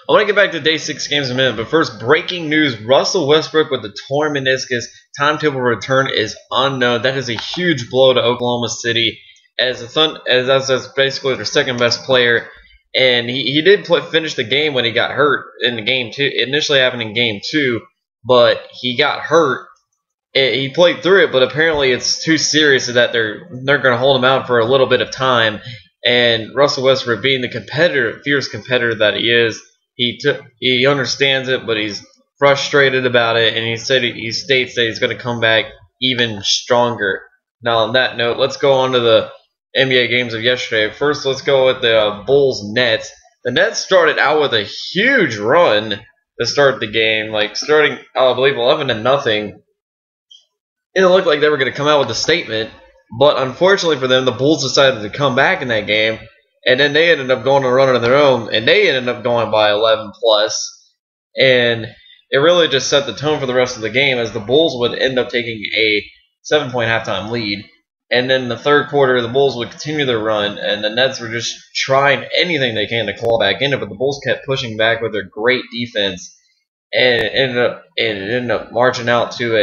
I want to get back to day 6 games in a minute, but first, breaking news: Russell Westbrook with the torn meniscus. Timetable return is unknown. That is a huge blow to Oklahoma City, as that's basically their second best player. And he did finish the game when he got hurt in the game 2. Initially happened in game 2, but he got hurt. He played through it, but apparently it's too serious that they're going to hold him out for a little bit of time. And Russell Westbrook, being the fierce competitor that he is, he understands it, but he's frustrated about it, and he states that he's going to come back even stronger. Now, on that note, let's go on to the NBA games of yesterday. First, let's go with the Bulls-Nets. The Nets started out with a huge run to start the game, starting, I believe, 11-0. It looked like they were going to come out with a statement, but unfortunately for them, the Bulls decided to come back in that game, and then they ended up going to run on their own, and they ended up going by 11+, and it really just set the tone for the rest of the game, as the Bulls would end up taking a 7-point halftime lead, and then in the third quarter, the Bulls would continue their run, and the Nets were just trying anything they can to claw back in it, but the Bulls kept pushing back with their great defense, and it ended up marching out to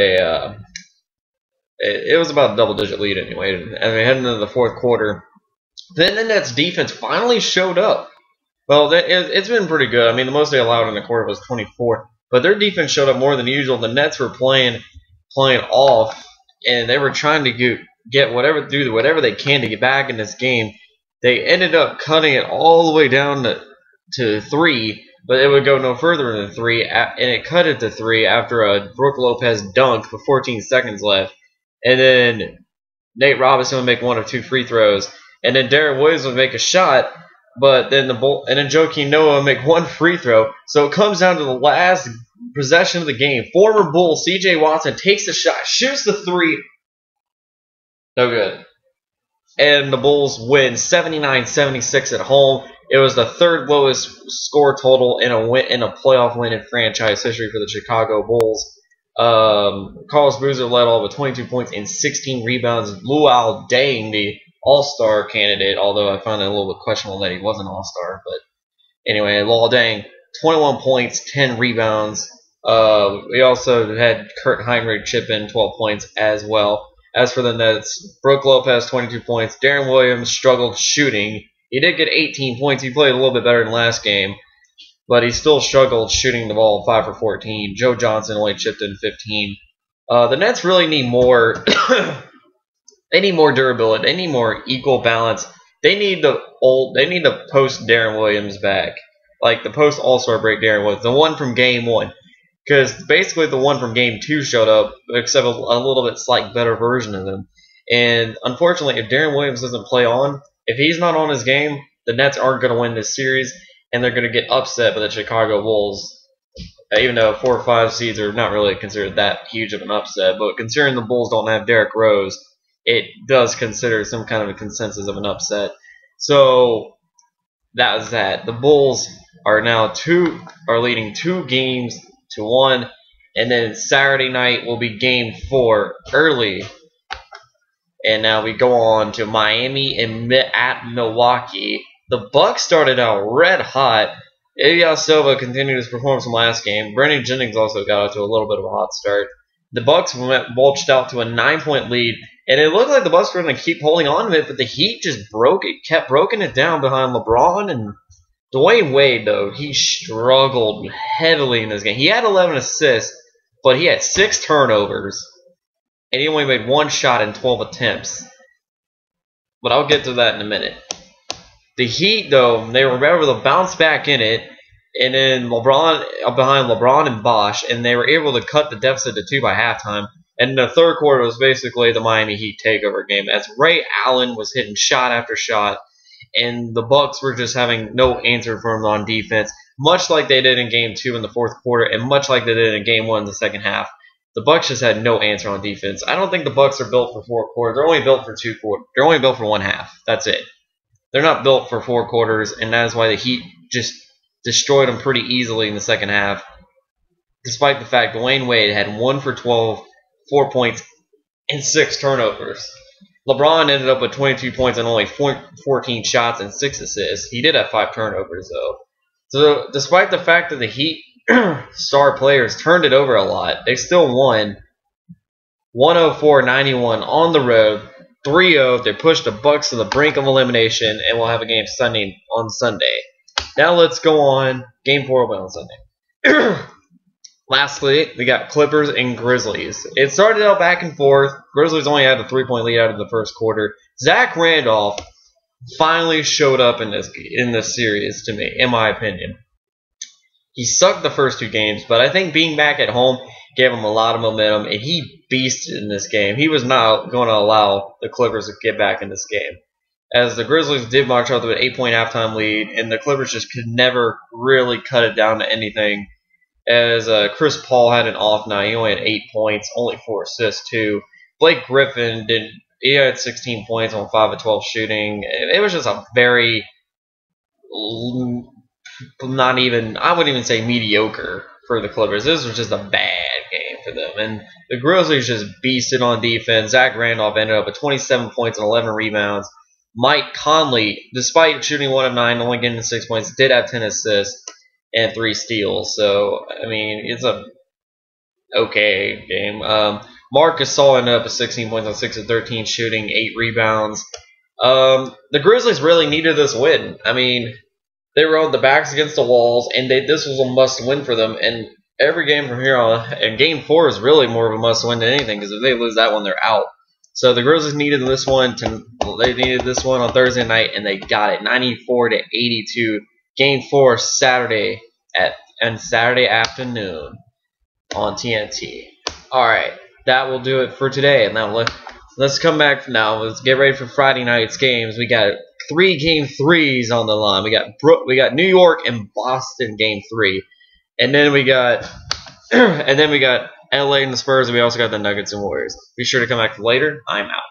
it was about a double-digit lead anyway, and we heading into the fourth quarter. Then the Nets' defense finally showed up. Well, it's been pretty good. I mean, the most they allowed in the quarter was 24, but their defense showed up more than usual. The Nets were playing off, and they were trying to do whatever they can to get back in this game. They ended up cutting it all the way down to 3, but it would go no further than 3, and it cut it to 3 after a Brook Lopez dunk with 14 seconds left. And then Nate Robinson would make 1 of 2 free throws, and then Darren Williams would make a shot, but then Joakim Noah would make 1 free throw. So it comes down to the last possession of the game. Former Bull C.J. Watson takes the shot, shoots the 3, no good. And the Bulls win 79-76 at home. It was the third lowest score total in a playoff win in franchise history for the Chicago Bulls. Carlos Boozer led all with 22 points and 16 rebounds. Luol Deng, the All-Star candidate, although I found it a little bit questionable that he was an All-Star. But anyway, Luol Deng, 21 points, 10 rebounds. We also had Kurt Heinrich chip in 12 points as well. As for the Nets, Brook Lopez, 22 points. Darren Williams struggled shooting. He did get 18 points. He played a little bit better than last game, but he still struggled shooting the ball 5 for 14. Joe Johnson only chipped in 15. The Nets really need more. They need more durability. They need more equal balance. They need the post Darren Williams back, like the post All-Star break Darren Williams, the one from Game 1, because basically the one from Game 2 showed up, except a little bit slight better version of him. And unfortunately, if Darren Williams doesn't play on, if he's not on his game, the Nets aren't going to win this series, and they're going to get upset by the Chicago Bulls, even though 4 or 5 seeds are not really considered that huge of an upset. But considering the Bulls don't have Derrick Rose, it does consider some kind of a consensus of an upset. So that was that. The Bulls are now leading 2-1, and then Saturday night will be Game 4 early. And now we go on to Miami and at Milwaukee. The Bucks started out red hot. Ilya Silva continued his performance from last game. Brandon Jennings also got out to a little bit of a hot start. The Bucks bulged out to a 9-point lead, and it looked like the Bucks were going to keep holding on to it, but the Heat just kept breaking it down behind LeBron. And Dwayne Wade, though, he struggled heavily in this game. He had 11 assists, but he had 6 turnovers, and he only made 1 shot in 12 attempts. But I'll get to that in a minute. The Heat, though, they were able to bounce back in it, and then behind LeBron and Bosh, and they were able to cut the deficit to 2 by halftime. And the third quarter was basically the Miami Heat takeover game, as Ray Allen was hitting shot after shot, and the Bucks were just having no answer for him on defense, much like they did in Game 2 in the fourth quarter, and much like they did in Game 1 in the second half. The Bucks just had no answer on defense. I don't think the Bucks are built for 4 quarters. They're only built for 2 quarters. They're only built for 1 half. That's it. They're not built for 4 quarters, and that is why the Heat just destroyed them pretty easily in the second half, despite the fact Dwayne Wade had 1 for 12, 4 points, and 6 turnovers. LeBron ended up with 22 points and only 14 shots and 6 assists. He did have 5 turnovers, though. So despite the fact that the Heat star players turned it over a lot, they still won 104-91 on the road. 3-0. They pushed the Bucks to the brink of elimination, and we'll have a game on Sunday. Now let's go on. Game 4 will be on Sunday. Lastly, we got Clippers and Grizzlies. It started out back and forth. Grizzlies only had a 3-point lead out of the first quarter. Zach Randolph finally showed up in this series to me, in my opinion. He sucked the first 2 games, but I think being back at home gave him a lot of momentum, and he beasted in this game. He was not going to allow the Clippers to get back in this game, as the Grizzlies did march out to an 8-point halftime lead, and the Clippers just could never really cut it down to anything, as Chris Paul had an off night. He only had 8 points, only 4 assists too. Blake Griffin he had 16 points on 5 of 12 shooting. It was just a very I wouldn't even say mediocre for the Clippers. This was just a bad game for them. And the Grizzlies just beasted on defense. Zach Randolph ended up with 27 points and 11 rebounds. Mike Conley, despite shooting 1 of 9, only getting 6 points, did have 10 assists and 3 steals. So, I mean, it's a okay game. Marc Gasol ended up with 16 points on 6 of 13 shooting, 8 rebounds. The Grizzlies really needed this win. I mean, they were on the backs against the walls, and this was a must-win for them. And every game from here on, and Game 4 is really more of a must-win than anything, because if they lose that one, they're out. So the Grizzlies needed this one. They needed this one on Thursday night, and they got it, 94-82. Game 4 Saturday afternoon on TNT. All right, that will do it for today. And now let's come back now. Let's get ready for Friday night's games. We got 3 Game 3s on the line. We got New York and Boston Game 3, and then we got LA and the Spurs, and we also got the Nuggets and Warriors. Be sure to come back later. I'm out.